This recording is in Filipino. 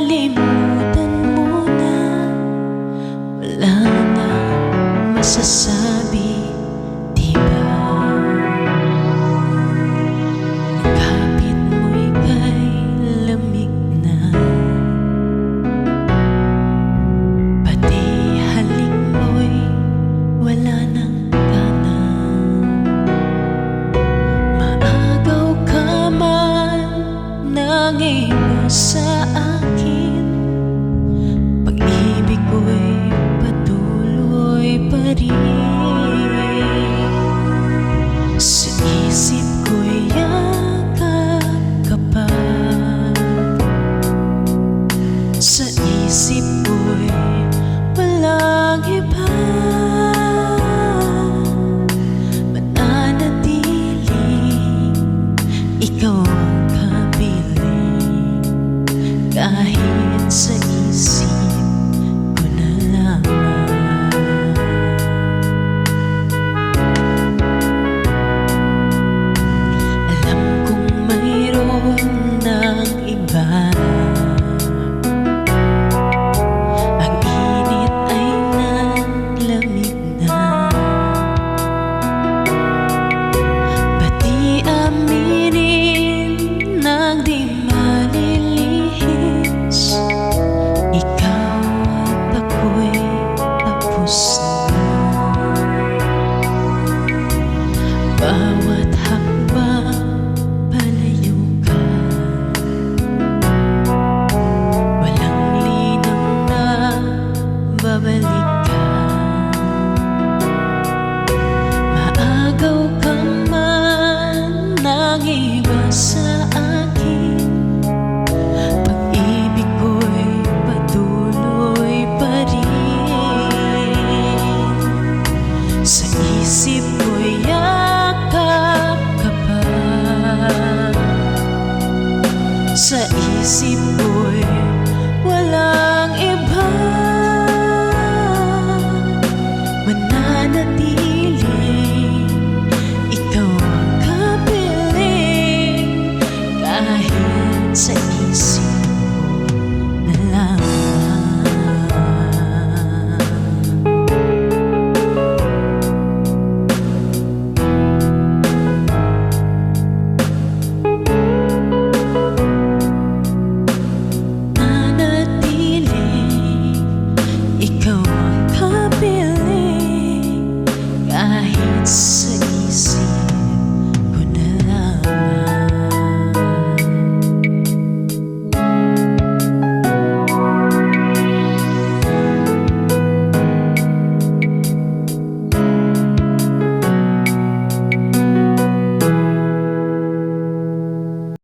Nakalimutan mo na, wala na masasabi, di ba? Kapit mo'y kay lamig na, pati halik mo'y wala nang gana. Maagaw ka man ng imo sa akin, pag-ibig ko'y patuloy pa rin. Sa isip ko'y yakap ka pa, sa isip ko'y walang iba. Mananatiling ikaw ang kapiling kahit sa isip.